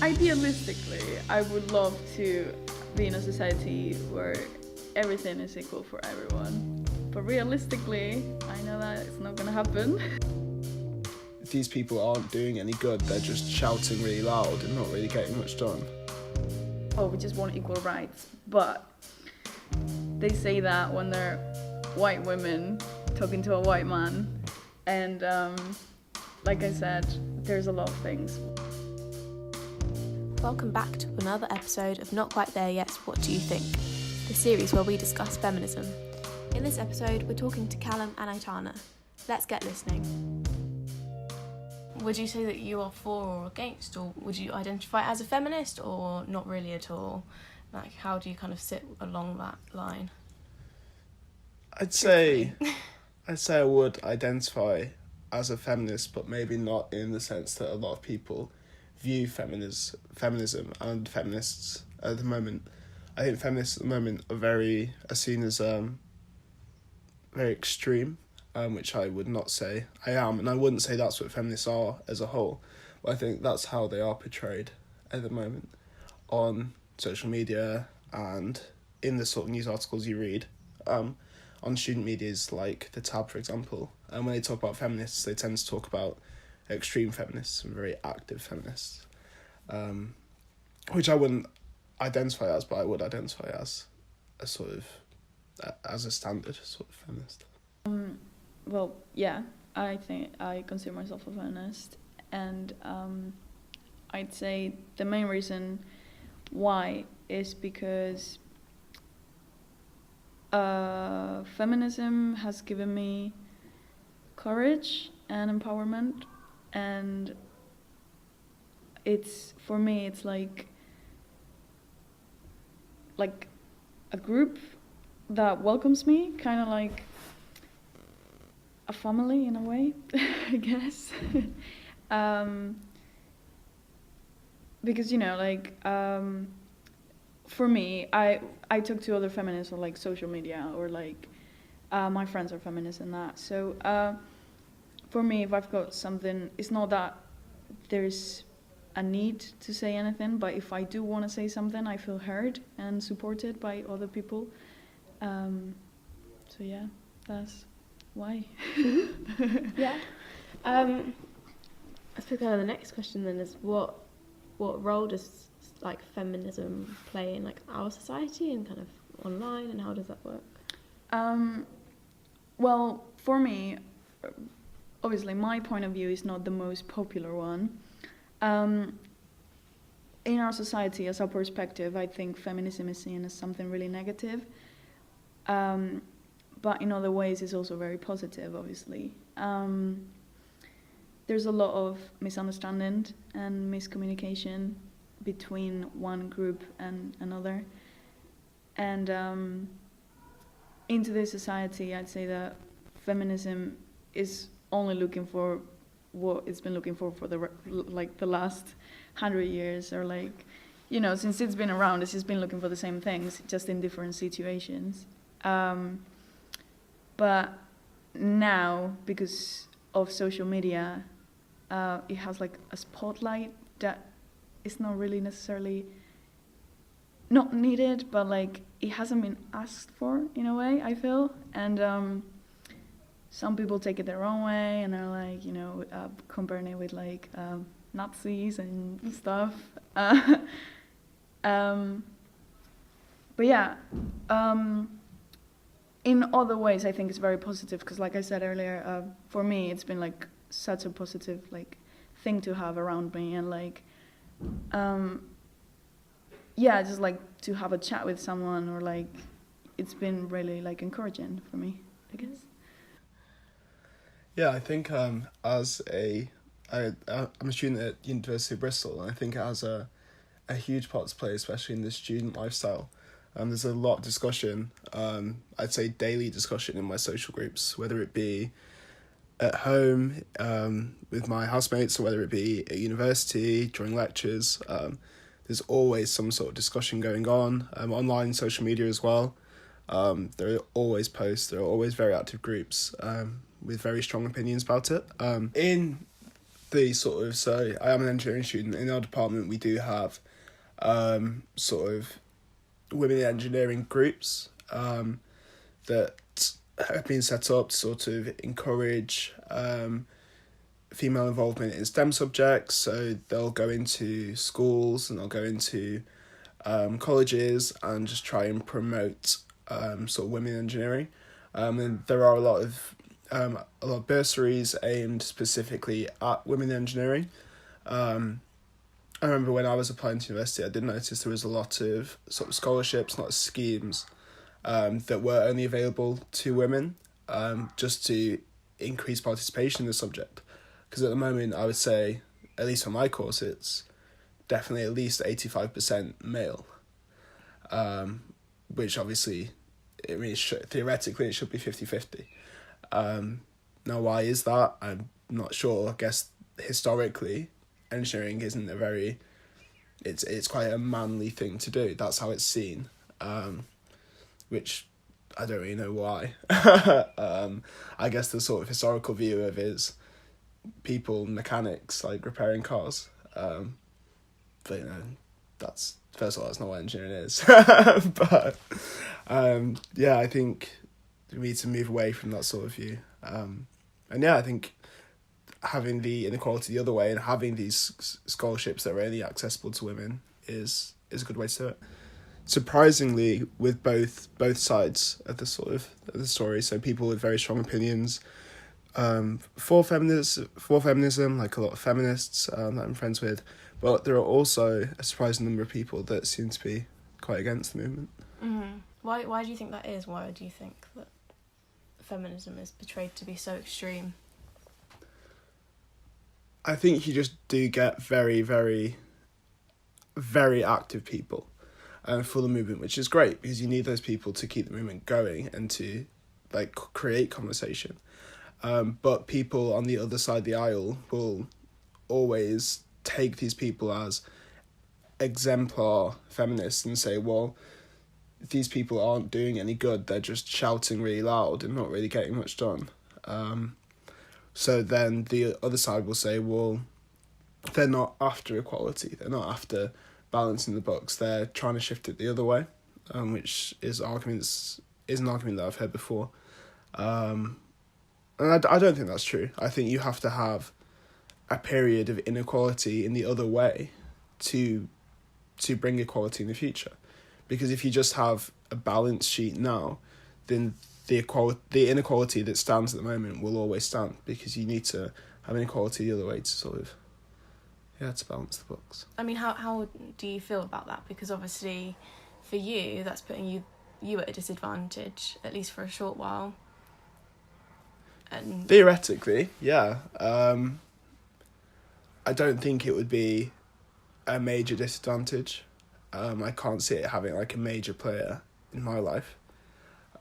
Idealistically, I would love to be in a society where everything is equal for everyone. But realistically, I know that it's not gonna happen. If these people aren't doing any good, they're just shouting really loud and not really getting much done. Oh, we just want equal rights. But they say that when they're white women talking to a white man. And like I said, there's a lot of things. Welcome back to another episode of Not Quite There Yet, What Do You Think? The series where we discuss feminism. In this episode, we're talking to Calum and Aitana. Let's get listening. Would you say that you are for or against, or would you identify as a feminist, or not really at all? Like, how do you kind of sit along that line? I'd say I would identify as a feminist, but maybe not in the sense that a lot of people view feminism and feminists at the moment. I think feminists at the moment are seen as very extreme, which I would not say I am, and I wouldn't say that's what feminists are as a whole, but I think that's how they are portrayed at the moment on social media and in the sort of news articles you read, on student medias like The Tab, for example. And when they talk about feminists, they tend to talk about extreme feminists and very active feminists, which I wouldn't identify as, but I would identify as a sort of as a standard sort of feminist. Well, yeah, I think I consider myself a feminist, and I'd say the main reason why is because feminism has given me courage and empowerment, and for me it's like a group that welcomes me, kind of like a family in a way, I guess. Because, for me, I talk to other feminists on social media, or my friends are feminists and that. So for me, if I've got something, it's not that there's a need to say anything, but if I do want to say something, I feel heard and supported by other people. So yeah, that's why. Yeah. I suppose the next question then is what role does feminism play in our society and kind of online, and how does that work? Well, for me, obviously my point of view is not the most popular one. In our society, as a perspective, I think feminism is seen as something really negative. But in other ways, it's also very positive, obviously. There's a lot of misunderstanding and miscommunication between one group and another. And in today's society, I'd say that feminism is only looking for what it's been looking for the last 100 years, or since it's been around, it's just been looking for the same things, just in different situations. But now, because of social media, it has a spotlight that is not really necessarily not needed, but it hasn't been asked for in a way, I feel. And some people take it their own way, and they're comparing it with Nazis and stuff. But yeah, in other ways, I think it's very positive, because like I said earlier, for me, it's been such a positive thing to have around me, and just to have a chat with someone, or it's been really encouraging for me, I guess. Yeah, I think I'm a student at University of Bristol, and I think it has a huge part to play, especially in the student lifestyle. There's a lot of discussion, I'd say daily discussion in my social groups, whether it be at home with my housemates, or whether it be at university during lectures. There's always some sort of discussion going on, online social media as well. There are always posts, there are always very active groups with very strong opinions about it. In So I am an engineering student. In our department, we do have sort of women in engineering groups that have been set up to sort of encourage female involvement in STEM subjects. So they'll go into schools and they'll go into colleges and just try and promote sort of women in engineering. And there are a lot of bursaries aimed specifically at women in engineering. I remember when I was applying to university, I did notice there was a lot of sort of scholarships, a lot of schemes that were only available to women, just to increase participation in the subject. Because at the moment, I would say, at least for my course, it's definitely at least 85% male, which obviously, I mean, theoretically, it should be 50-50. Now, why is that? I'm not sure. I guess historically, engineering isn't a very... It's quite a manly thing to do. That's how it's seen, which I don't really know why. I guess the sort of historical view of is people, mechanics, like repairing cars. But, you know, that's... First of all, that's not what engineering is. But, yeah, I think we need to move away from that sort of view. And yeah, I think having the inequality the other way and having these scholarships that are only accessible to women is a good way to do it. Surprisingly, with both sides of the sort of the story, so people with very strong opinions for feminism, like a lot of feminists that I'm friends with, but there are also a surprising number of people that seem to be quite against the movement. Mm-hmm. Why do you think that is? Why do you think that feminism is portrayed to be so extreme? I think you just do get very, very, very active people for the movement, which is great because you need those people to keep the movement going and to like create conversation. But people on the other side of the aisle will always take these people as exemplar feminists and say, well, these people aren't doing any good, they're just shouting really loud and not really getting much done. So then the other side will say, well, they're not after equality, they're not after balancing the books, they're trying to shift it the other way, which is an argument that I've heard before. And I don't think that's true. I think you have to have a period of inequality in the other way to bring equality in the future. Because if you just have a balance sheet now, then the inequality that stands at the moment will always stand, because you need to have inequality the other way to sort of, to balance the books. I mean, how do you feel about that? Because obviously, for you, that's putting you at a disadvantage, at least for a short while. And theoretically, yeah. I don't think it would be a major disadvantage. I can't see it having like a major player in my life.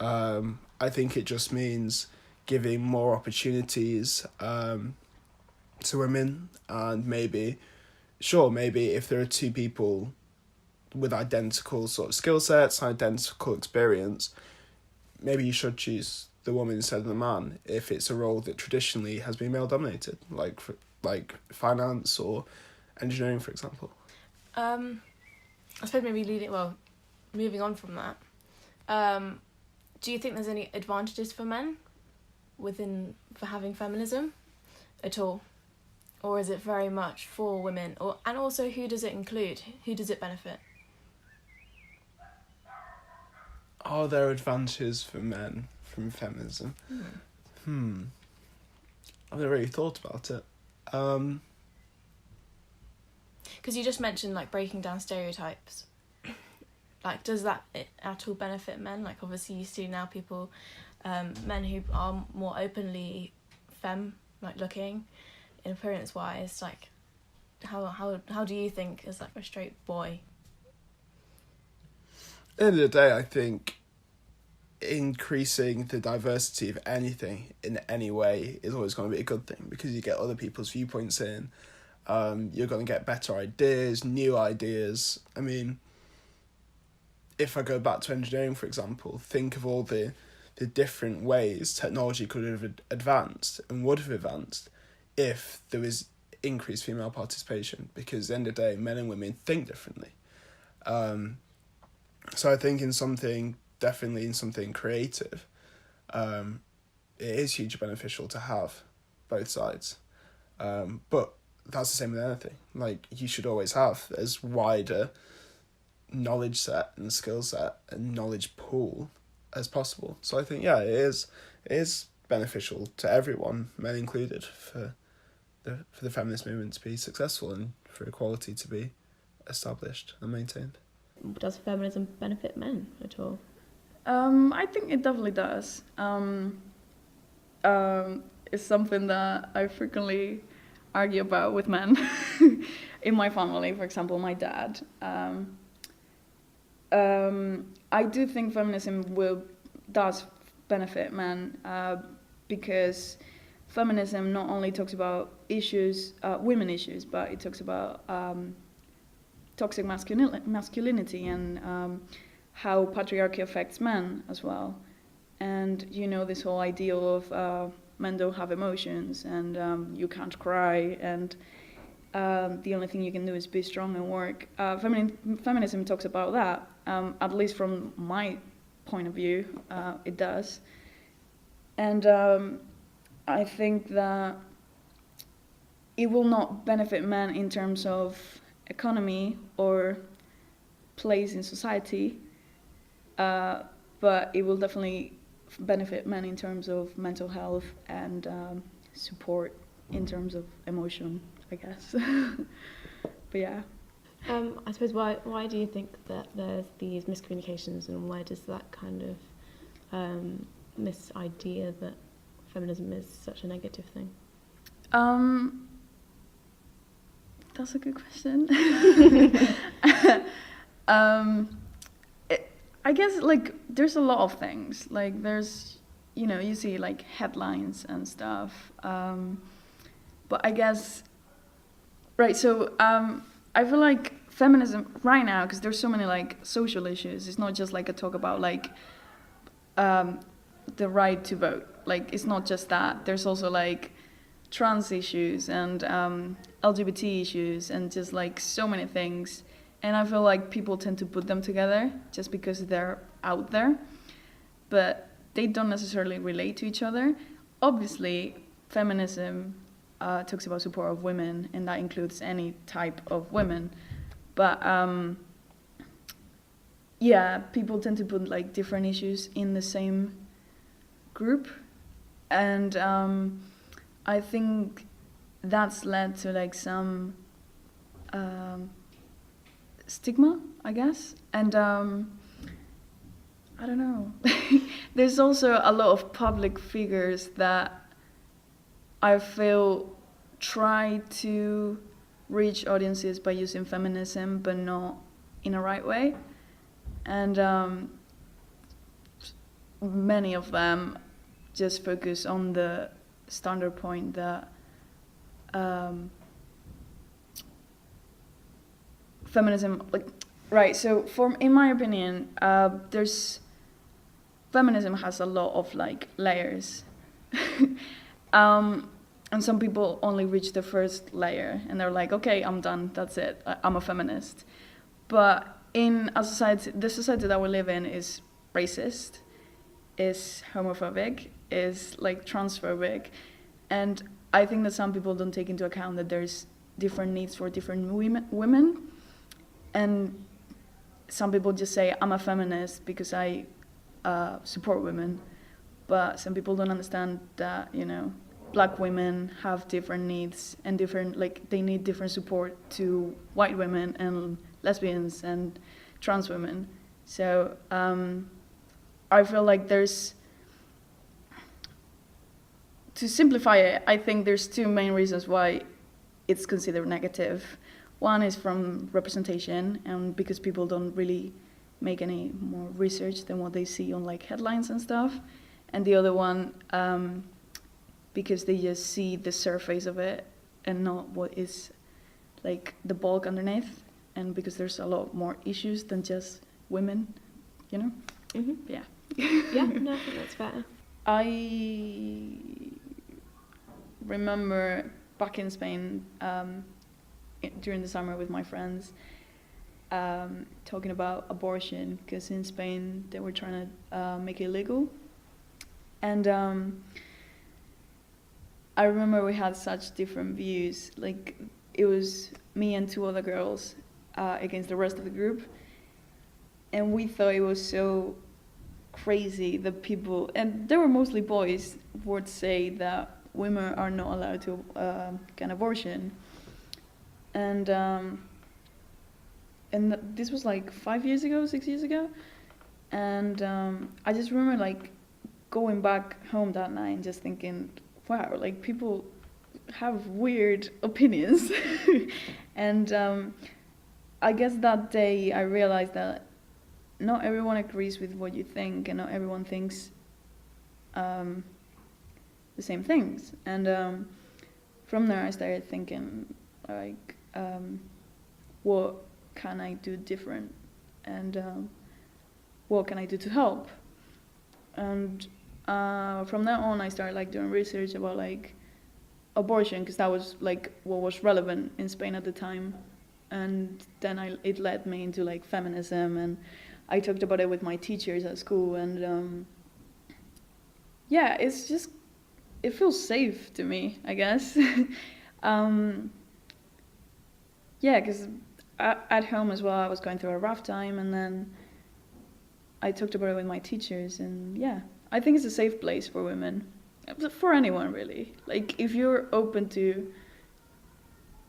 I think it just means giving more opportunities to women, and maybe if there are two people with identical sort of skill sets, identical experience, maybe you should choose the woman instead of the man if it's a role that traditionally has been male dominated, like finance or engineering, for example. I suppose maybe moving on from that, do you think there's any advantages for men for having feminism at all? Or is it very much for women? And also, who does it include? Who does it benefit? Are there advantages for men from feminism? I've never really thought about it. Because you just mentioned like breaking down stereotypes. Like, does that at all benefit men? Like, obviously you see now people, men who are more openly looking in appearance wise, like how do you think as like a straight boy? At the end of the day, I think increasing the diversity of anything in any way is always going to be a good thing, because you get other people's viewpoints in. You're going to get better ideas, new ideas. I mean, if I go back to engineering, for example, think of all the different ways technology could have advanced and would have advanced if there was increase female participation, because at the end of the day, men and women think differently. So I think definitely in something creative, it is hugely beneficial to have both sides. But that's the same with anything. Like, you should always have as wider knowledge set and skill set and knowledge pool as possible. So I think, yeah, it is beneficial to everyone, men included, for the feminist movement to be successful and for equality to be established and maintained. Does feminism benefit men at all? I think it definitely does. It's something that I frequently argue about with men in my family. For example, my dad. I do think feminism does benefit men because feminism not only talks about issues, women issues, but it talks about toxic masculinity and how patriarchy affects men as well. And, you know, this whole idea of men don't have emotions and you can't cry and the only thing you can do is be strong and work. Feminism talks about that, at least from my point of view, it does. And I think that it will not benefit men in terms of economy or place in society, but it will definitely benefit men in terms of mental health and support in terms of emotion, I guess. But yeah. I suppose why do you think that there's these miscommunications, and why does that kind of this idea that feminism is such a negative thing? That's a good question. I guess, like, there's a lot of things. Like, there's, you know, you see, like, headlines and stuff. But I guess, right, so I feel like feminism right now, because there's so many, like, social issues. It's not just, like, a talk about, like, the right to vote. Like, it's not just that. There's also, like, trans issues and LGBT issues and just, like, so many things. And I feel like people tend to put them together just because they're out there, but they don't necessarily relate to each other. Obviously, feminism talks about support of women, and that includes any type of women. But yeah, people tend to put, like, different issues in the same group, and I think that's led to, like, some stigma, I guess. And I don't know. There's also a lot of public figures that I feel try to reach audiences by using feminism, but not in a right way. And many of them just focus on the standard point that feminism, like, right, so in my opinion, feminism has a lot of, like, layers. And some people only reach the first layer and they're like, okay, I'm done, that's it, I'm a feminist. But in a society, the society that we live in is racist, is homophobic, is, like, transphobic, and I think that some people don't take into account that there's different needs for different women. And some people just say, I'm a feminist because I support women. But some people don't understand that, you know, Black women have different needs and different, like, they need different support to white women and lesbians and trans women. So I feel like to simplify it, I think there's two main reasons why it's considered negative. One is from representation, and because people don't really make any more research than what they see on, like, headlines and stuff. And the other one, because they just see the surface of it and not what is, like, the bulk underneath. And because there's a lot more issues than just women, you know? Mm-hmm. Yeah. Yeah, no, I think that's fair. I remember back in Spain during the summer with my friends, talking about abortion, because in Spain they were trying to make it illegal. And I remember we had such different views. Like, it was me and two other girls against the rest of the group. And we thought it was so crazy that people, and they were mostly boys, would say that women are not allowed to get an abortion. And this was like 5 years ago, 6 years ago. And I just remember like going back home that night and just thinking, wow, like people have weird opinions. And I guess that day I realized that not everyone agrees with what you think, and not everyone thinks the same things. And from there I started thinking, like, what can I do different, and what can I do to help? And from that on I started like doing research about like abortion, because that was like what was relevant in Spain at the time. And then it led me into like feminism, and I talked about it with my teachers at school. And yeah, it's just, it feels safe to me, I guess. Yeah, because at home as well I was going through a rough time, and then I talked about it with my teachers. And yeah, I think it's a safe place for women, for anyone really. Like, if you're open to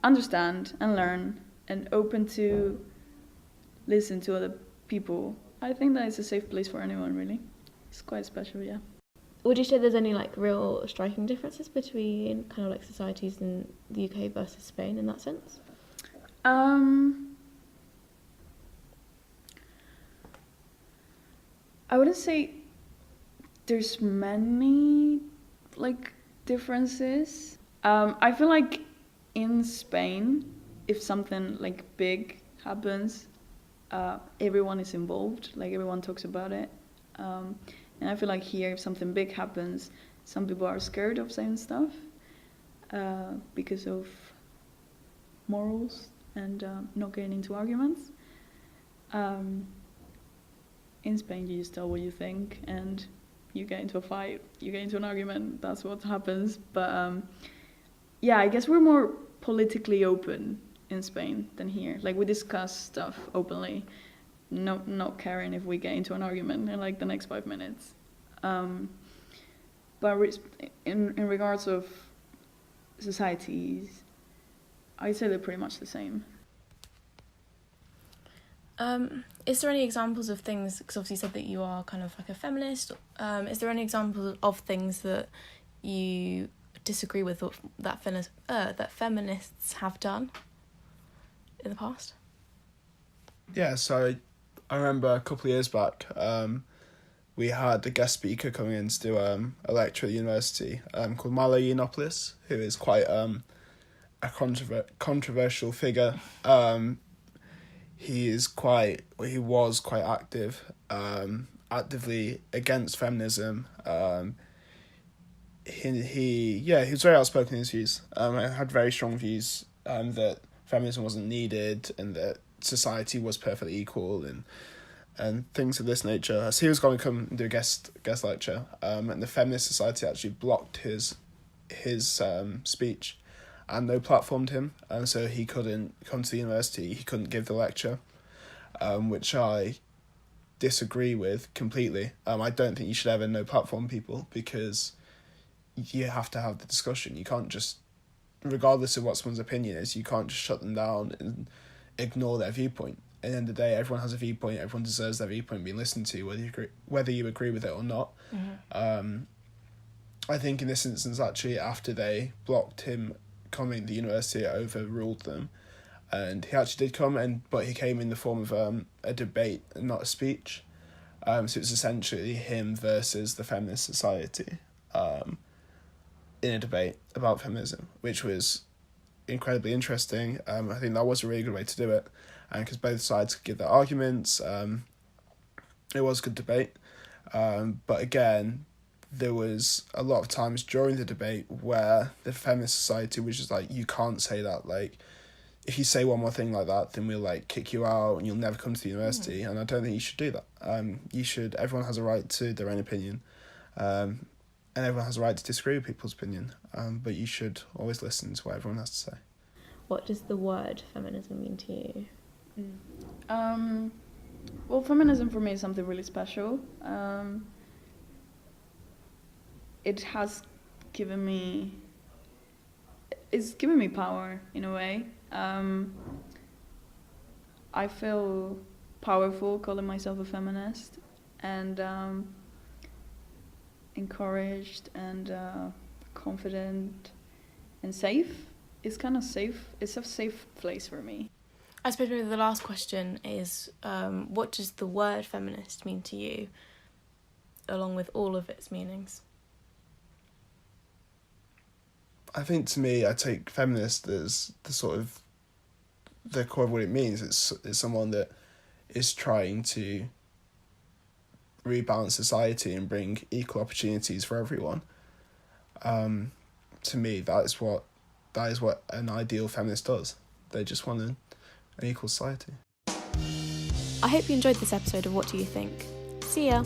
understand and learn, and open to listen to other people, I think that it's a safe place for anyone really. It's quite special, yeah. Would you say there's any like real striking differences between kind of like societies in the UK versus Spain in that sense? I wouldn't say there's many like differences. I feel like in Spain, if something like big happens, everyone is involved, like everyone talks about it. And I feel like here, if something big happens, some people are scared of saying stuff because of morals and not getting into arguments. In Spain, you just tell what you think, and you get into a fight, you get into an argument, that's what happens. But yeah, I guess we're more politically open in Spain than here. Like, we discuss stuff openly, not caring if we get into an argument in like the next 5 minutes. But in regards of societies, I'd say they're pretty much the same. Is there any examples of things, because obviously you said that you are kind of like a feminist, is there any examples of things that you disagree with that feminists have done in the past? Yeah, so I remember a couple of years back, we had a guest speaker coming in to do a lecture at the university called Milo Yiannopoulos, who is quite a controversial figure. He was quite active, actively against feminism. He was very outspoken in his views. And had very strong views that feminism wasn't needed, and that society was perfectly equal, and things of this nature. So he was going to come and do a guest lecture, and the Feminist Society actually blocked his speech, and no platformed him, and so he couldn't come to the university. He couldn't give the lecture, which I disagree with completely. I don't think you should ever no platform people, because you have to have the discussion. You can't just, regardless of what someone's opinion is, you can't just shut them down and ignore their viewpoint. At the end of the day, everyone has a viewpoint. Everyone deserves their viewpoint being listened to, whether you agree with it or not. Mm-hmm. I think in this instance, actually, after they blocked him coming to the university, it overruled them, and he actually did come, but he came in the form of a debate and not a speech. So it was essentially him versus the Feminist Society in a debate about feminism, which was incredibly interesting. I think that was a really good way to do it, and because both sides could give their arguments, it was a good debate. But again, there was a lot of times during the debate where the feminist society was just like, you can't say that, like, if you say one more thing like that, then we'll like kick you out and you'll never come to the university. And I don't think you should do that. Everyone has a right to their own opinion, and everyone has a right to disagree with people's opinion, but you should always listen to what everyone has to say. What does the word feminism mean to you? Well, feminism for me is something really special. It's given me power in a way. I feel powerful calling myself a feminist, and encouraged and confident and safe. It's kind of safe. It's a safe place for me. I suppose maybe the last question is, what does the word feminist mean to you, along with all of its meanings? I think to me, I take feminist as the core of what it means. It's someone that is trying to rebalance society and bring equal opportunities for everyone. To me, that is what an ideal feminist does. They just want an equal society. I hope you enjoyed this episode of What Do You Think? See ya!